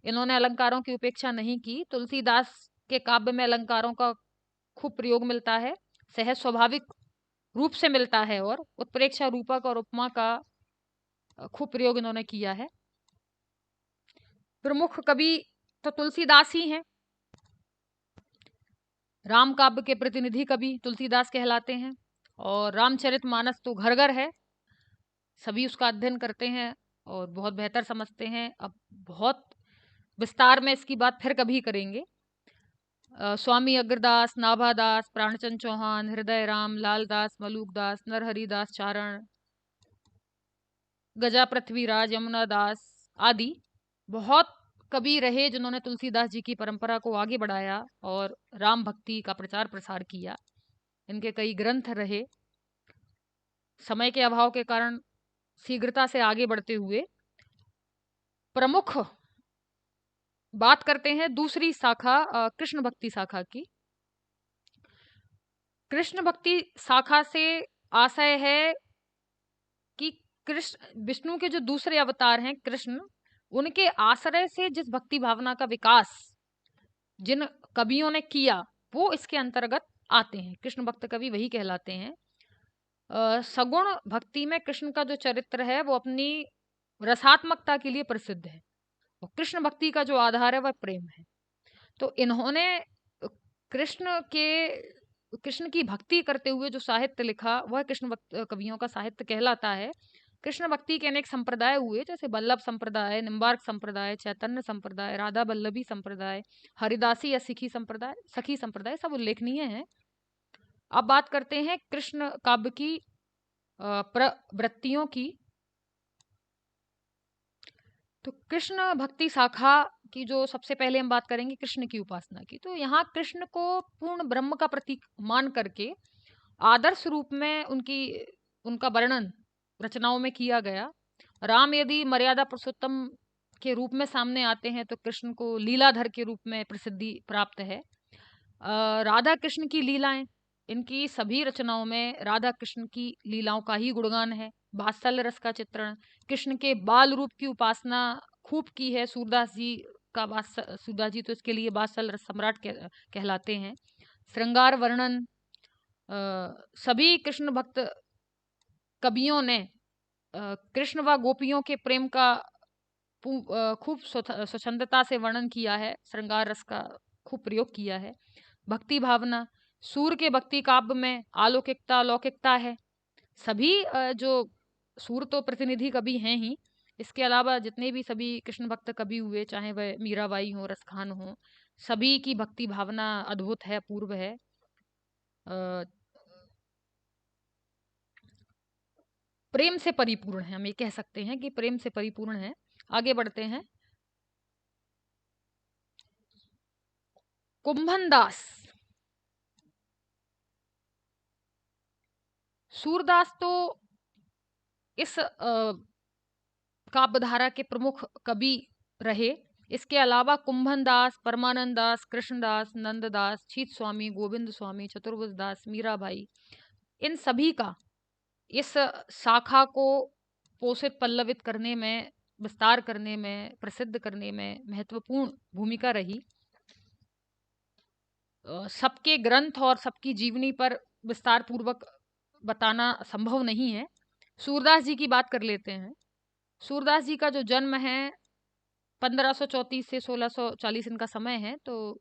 इन्होंने अलंकारों की उपेक्षा नहीं की। तुलसीदास के काव्य में अलंकारों का खूब प्रयोग मिलता है, सहज स्वाभाविक रूप से मिलता है, और उत्प्रेक्षा, रूपक और उपमा का खूब प्रयोग इन्होंने किया है। प्रमुख कवि तो तुलसीदास ही हैं। राम काव्य के प्रतिनिधि कवि तुलसीदास कहलाते हैं। और रामचरितमानस तो घर घर है, सभी उसका अध्ययन करते हैं और बहुत बेहतर समझते हैं। अब बहुत विस्तार में इसकी बात फिर कभी करेंगे। स्वामी अग्रदास, नाभादास, प्राणचंद चौहान, हृदय राम, लालदास, मलूकदास, नरहरिदास चारण, गजा पृथ्वीराज, यमुना दास आदि बहुत कवि रहे जिन्होंने तुलसीदास जी की परंपरा को आगे बढ़ाया और राम भक्ति का प्रचार प्रसार किया। इनके कई ग्रंथ रहे। समय के अभाव के कारण शीघ्रता से आगे बढ़ते हुए प्रमुख बात करते हैं दूसरी शाखा, कृष्ण भक्ति शाखा की। कृष्ण भक्ति शाखा से आशय है कि कृष्ण, विष्णु के जो दूसरे अवतार हैं कृष्ण, उनके आश्रय से जिस भक्ति भावना का विकास जिन कवियों ने किया वो इसके अंतर्गत आते हैं। कृष्ण भक्त कवि वही कहलाते हैं। सगुण भक्ति में कृष्ण का जो चरित्र है वो अपनी रसात्मकता के लिए प्रसिद्ध है और कृष्ण भक्ति का जो आधार है वह प्रेम है। तो इन्होंने कृष्ण की भक्ति करते हुए जो साहित्य लिखा वह कृष्ण कवियों का साहित्य कहलाता है। कृष्ण भक्ति के अनेक संप्रदाय हुए, जैसे बल्लभ संप्रदाय, निम्बार्क संप्रदाय, चैतन्य संप्रदाय, राधा वल्लभी संप्रदाय, हरिदासी या सिखी संप्रदाय, सखी संप्रदाय, सब उल्लेखनीय हैं। अब बात करते हैं कृष्ण काव्य की प्रवृत्तियों की। तो कृष्ण भक्ति शाखा की जो सबसे पहले हम बात करेंगे कृष्ण की उपासना की। तो यहाँ कृष्ण को पूर्ण ब्रह्म का प्रतीक मान करके आदर्श रूप में उनका वर्णन रचनाओं में किया गया। राम यदि मर्यादा पुरुषोत्तम के रूप में सामने आते हैं तो कृष्ण को लीलाधर के रूप में प्रसिद्धि प्राप्त है। राधा कृष्ण की लीलाएं, इनकी सभी रचनाओं में राधा कृष्ण की लीलाओं का ही गुणगान है। वात्सल्य रस का चित्रण, कृष्ण के बाल रूप की उपासना खूब की है सूरदास जी का। सूरदास जी तो इसके लिए वात्सल्य रस सम्राट कहलाते हैं। श्रृंगार वर्णन, सभी कृष्ण भक्त कवियों ने कृष्ण व गोपियों के प्रेम का खूब स्वच्छंदता से वर्णन किया है। श्रृंगार रस का खूब प्रयोग किया है। भक्ति भावना, सूर के भक्ति काव्य में अलौकिकता लौकिकता है। सभी जो सूर तो प्रतिनिधि कवि हैं ही, इसके अलावा जितने भी सभी कृष्ण भक्त कवि हुए, चाहे वह मीराबाई हो, रसखान हो, सभी की भक्ति भावना अद्भुत है, पूर्व है। प्रेम से परिपूर्ण है, हम ये कह सकते हैं कि प्रेम से परिपूर्ण है। आगे बढ़ते हैं। कुंभन दास, सूरदास तो इस काव्यधारा के प्रमुख कवि रहे। इसके अलावा कुंभन दास, परमानंद दास, कृष्णदास, नंददास, छीत स्वामी, गोविंद स्वामी, चतुर्भुज दास, मीराबाई, इन सभी का इस शाखा को पोषित पल्लवित करने में, विस्तार करने में, प्रसिद्ध करने में महत्वपूर्ण भूमिका रही। सबके ग्रंथ और सबकी जीवनी पर विस्तार पूर्वक बताना संभव नहीं है। सूरदास जी की बात कर लेते हैं। सूरदास जी का जो जन्म है 1534 से 1640 इनका समय है। तो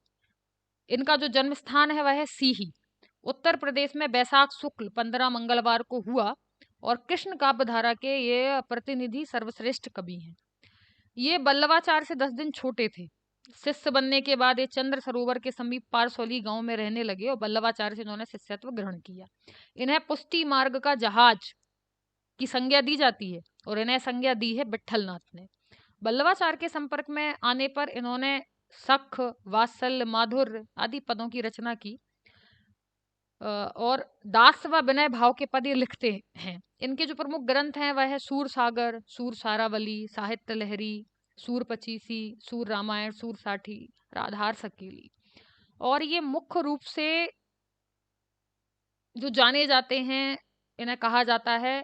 इनका जो जन्म स्थान है वह है सीही, उत्तर प्रदेश में बैसाख शुक्ल 15 मंगलवार को हुआ। और कृष्ण काव्यधारा के ये प्रतिनिधि सर्वश्रेष्ठ कवि हैं। ये बल्लवाचार्य से 10 दिन छोटे थे। शिष्य बनने के बाद ये चंद्र सरोवर के समीप पारसौली गांव में रहने लगे और बल्लवाचार्य से इन्होंने शिष्यत्व ग्रहण किया। इन्हें पुष्टि मार्ग का जहाज की संज्ञा दी जाती है और इन्हें संज्ञा दी है विट्ठलनाथ ने। बल्लवाचार्य के संपर्क में आने पर इन्होंने सख, वात्सल्य, माधुर्य आदि पदों की रचना की और दास व विनय भाव के पद ये लिखते हैं। इनके जो प्रमुख ग्रंथ हैं वह है सूर सागर, सूर सारावली, साहित्य लहरी, सूर पचीसी, सूर रामायण, सूर साठी, राधार सकेली। और ये मुख्य रूप से जो जाने जाते हैं, इन्हें कहा जाता है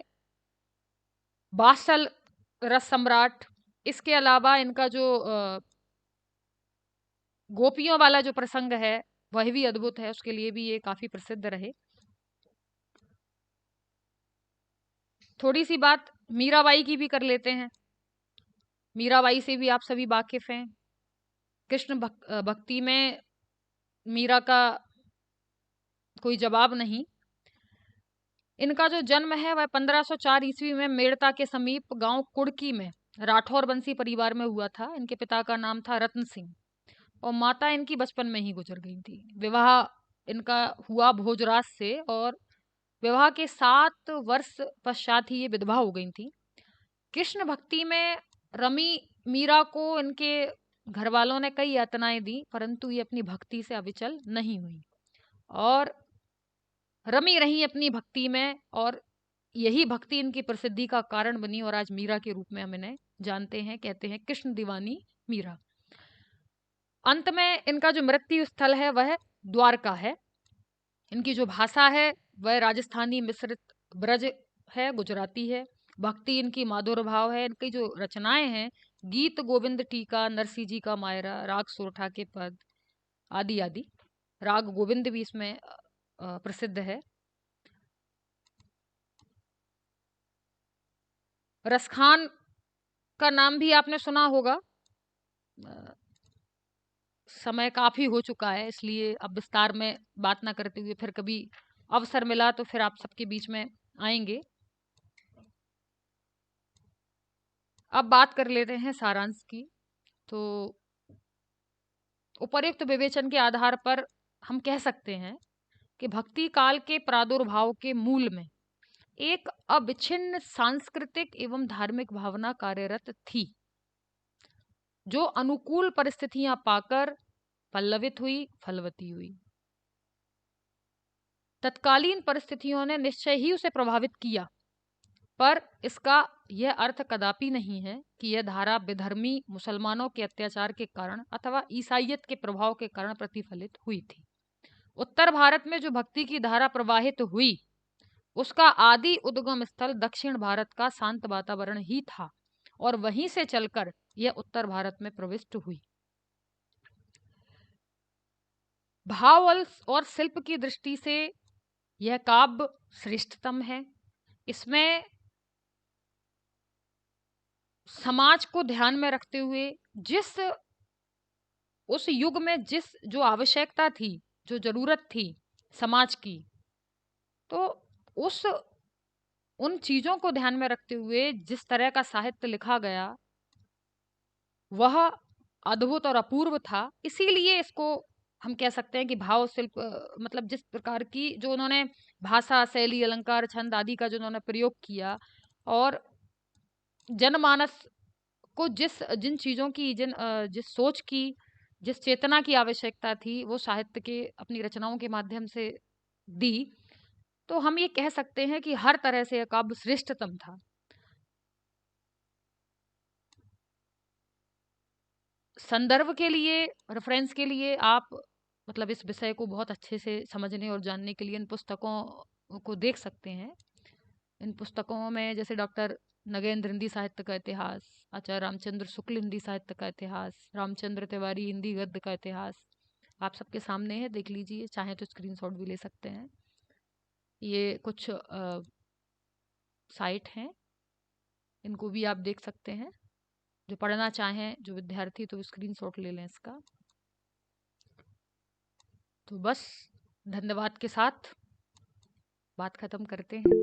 वात्सल रस सम्राट। इसके अलावा इनका जो गोपियों वाला जो प्रसंग है वह भी अद्भुत है, उसके लिए भी ये काफी प्रसिद्ध रहे। थोड़ी सी बात मीराबाई की भी कर लेते हैं। मीराबाई से भी आप सभी वाकिफ हैं। कृष्ण भक्ति में मीरा का कोई जवाब नहीं। इनका जो जन्म है वह 1504 ईस्वी में मेड़ता के समीप गांव कुड़की में राठौर वंशी परिवार में हुआ था। इनके पिता का नाम था रत्न सिंह और माता इनकी बचपन में ही गुजर गई थी। विवाह इनका हुआ भोजराज से और विवाह के 7 वर्ष पश्चात ही ये विधवा हो गई थी। कृष्ण भक्ति में रमी मीरा को इनके घर वालों ने कई यातनाएं दी, परंतु ये अपनी भक्ति से अविचल नहीं हुई और रमी रही अपनी भक्ति में, और यही भक्ति इनकी प्रसिद्धि का कारण बनी और आज मीरा के रूप में हम इन्हें जानते हैं, कहते हैं कृष्ण दीवानी मीरा। अंत में इनका जो मृत्यु स्थल है वह द्वारका है। इनकी जो भाषा है वह राजस्थानी मिश्रित ब्रज है, गुजराती है। भक्ति इनकी माधुर भाव है। इनकी जो रचनाएं हैं गीत गोविंद टीका, नरसिंह जी का मायरा, राग सोरठा के पद आदि आदि। राग गोविंद भी इसमें प्रसिद्ध है। रसखान का नाम भी आपने सुना होगा। समय काफी हो चुका है, इसलिए अब विस्तार में बात ना करते हुए फिर कभी अवसर मिला तो फिर आप सबके बीच में आएंगे। अब बात कर लेते हैं सारांश की। तो उपर्युक्त विवेचन के आधार पर हम कह सकते हैं कि भक्ति काल के प्रादुर्भाव के मूल में एक अविच्छिन्न सांस्कृतिक एवं धार्मिक भावना कार्यरत थी, जो अनुकूल परिस्थितियां पाकर पल्लवित हुई, फलवती हुई। तत्कालीन परिस्थितियों ने निश्चय ही उसे प्रभावित किया, पर इसका यह अर्थ कदापि नहीं है कि यह धारा विधर्मी मुसलमानों के अत्याचार के कारण अथवा ईसाइयत के प्रभाव के कारण प्रतिफलित हुई थी। उत्तर भारत में जो भक्ति की धारा प्रवाहित हुई, उसका आदि उद्गम स्थल दक्षिण भारत का शांत वातावरण ही था, और वहीं से चलकर यह उत्तर भारत में प्रविष्ट हुई। भाव और शिल्प की दृष्टि से यह काव्य श्रेष्ठतम है। इसमें समाज को ध्यान में रखते हुए उस युग में जो आवश्यकता थी, जो जरूरत थी समाज की, तो उन चीजों को ध्यान में रखते हुए जिस तरह का साहित्य लिखा गया वह अद्भुत और अपूर्व था। इसीलिए इसको हम कह सकते हैं कि भाव शिल्प, मतलब जिस प्रकार की जो उन्होंने भाषा, शैली, अलंकार, छंद आदि का जो उन्होंने प्रयोग किया, और जनमानस को जिन चीजों की, जिस सोच की, जिस चेतना की आवश्यकता थी, वो साहित्य के अपनी रचनाओं के माध्यम से दी। तो हम ये कह सकते हैं कि हर तरह से यह काव्य श्रेष्ठतम था। संदर्भ के लिए, रेफरेंस के लिए आप मतलब इस विषय को बहुत अच्छे से समझने और जानने के लिए इन पुस्तकों को देख सकते हैं। इन पुस्तकों में जैसे डॉक्टर नगेंद्र हिंदी साहित्य का इतिहास, आचार्य रामचंद्र शुक्ल हिंदी साहित्य का इतिहास, रामचंद्र तिवारी हिंदी गद्य का इतिहास आप सबके सामने है, देख लीजिए, चाहे तो स्क्रीनशॉट भी ले सकते हैं। ये कुछ साइट हैं, इनको भी आप देख सकते हैं। जो पढ़ना चाहें, जो विद्यार्थी, तो स्क्रीनशॉट ले लें इसका। तो बस धन्यवाद के साथ बात खत्म करते हैं।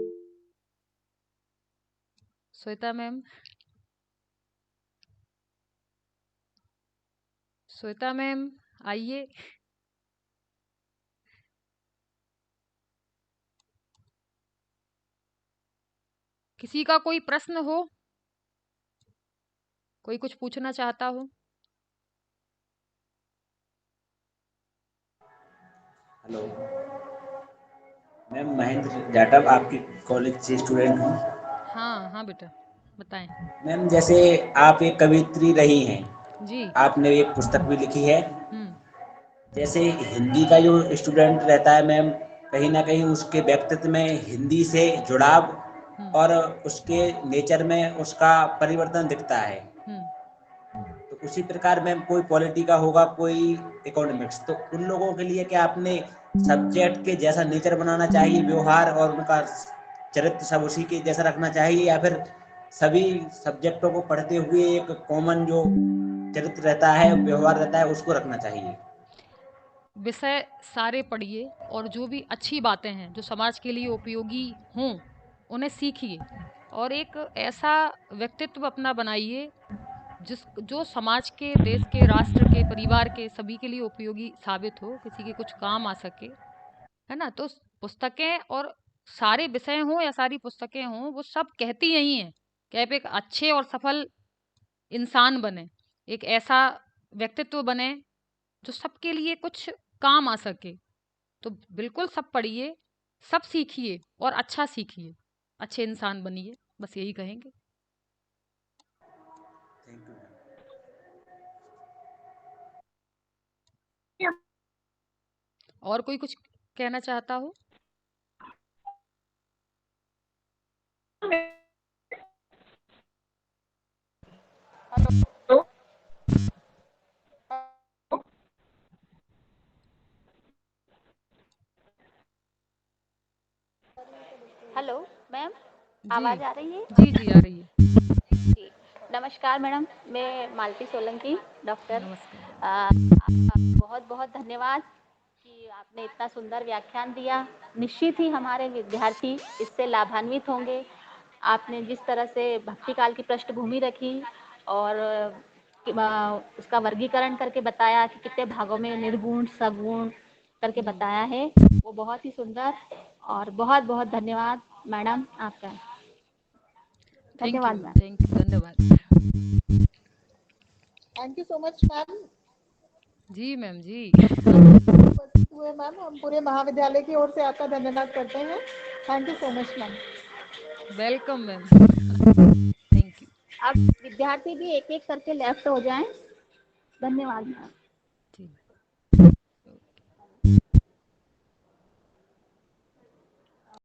श्वेता मैम, श्वेता मैम आइए। किसी का कोई प्रश्न हो, कोई कुछ पूछना चाहता हो? हेलो मैम, महेंद्र जाटव आपकी कॉलेज से स्टूडेंट हूँ। हाँ हाँ बेटा, बताएं। मैम, जैसे आप एक कवियत्री रही हैं, जी। आपने एक पुस्तक भी लिखी है। हम्म। जैसे हिंदी का जो स्टूडेंट रहता है मैम, कहीं ना कहीं उसके व्यक्तित्व में हिंदी से जुड़ाव हम्म। और उसके नेचर में उसका परिवर्तन दिखता है। हम्म। तो उसी प्रकार मैम कोई पॉलिटी का होगा, कोई इकोनॉमिक्स, तो उन लोगों के लिए क्या आपने सब्जेक्ट के जैसा नेचर बनाना चाहिए, व्यवहार और उनका चरित्र सब उसी के जैसा रखना चाहिए, या फिर सभी सब्जेक्टों को पढ़ते हुए एक कॉमन जो चरित्र रहता है, व्यवहार रहता है, उसको रखना चाहिए? विषय सारे पढ़िए, और जो भी अच्छी बातें हैं जो समाज के लिए उपयोगी हों उन्हें सीखिए, और एक ऐसा व्यक्तित्व अपना बनाइए जो समाज के, देश के, राष्ट्र के, परिवार के सभी के लिए उपयोगी साबित हो, किसी के कुछ काम आ सके, है ना। तो पुस्तकें और सारे विषय हों या सारी पुस्तकें हों, वो सब कहती यही हैं कि आप एक अच्छे और सफल इंसान बने, एक ऐसा व्यक्तित्व बने जो सबके लिए कुछ काम आ सके। तो बिल्कुल सब पढ़िए, सब सीखिए और अच्छा सीखिए, अच्छे इंसान बनिए, बस यही कहेंगे। Thank you. और कोई कुछ कहना चाहता हो? हेलो मैम, जी आवाज़ आ रही है? जी जी, आ रही है। जी, नमस्कार मैडम, मैं मालती सोलंकी, डॉक्टर। नमस्कार। आपका बहुत बहुत धन्यवाद कि आपने इतना सुंदर व्याख्यान दिया। निश्चित ही हमारे विद्यार्थी इससे लाभान्वित होंगे, आपने जिस तरह से भक्ति काल की पृष्ठभूमि रखी और उसका वर्गीकरण करके बताया कि कितने भागों में निर्गुण सगुण करके बताया है, वो बहुत ही सुंदर। और बहुत बहुत धन्यवाद मैडम आपका। धन्यवाद मैम। थैंक यू, धन्यवाद। Thank you so much ma'am. जी मैम जी। उपस्थित हुए मैम, हम पूरे महाविद्यालय की ओर से आपका धन्यवाद करते हैं। Thank you so much ma'am. Welcome ma'am. Thank you. अब विद्यार्थी भी एक एक करके लेफ्ट हो जाएं। धन्यवाद मैम।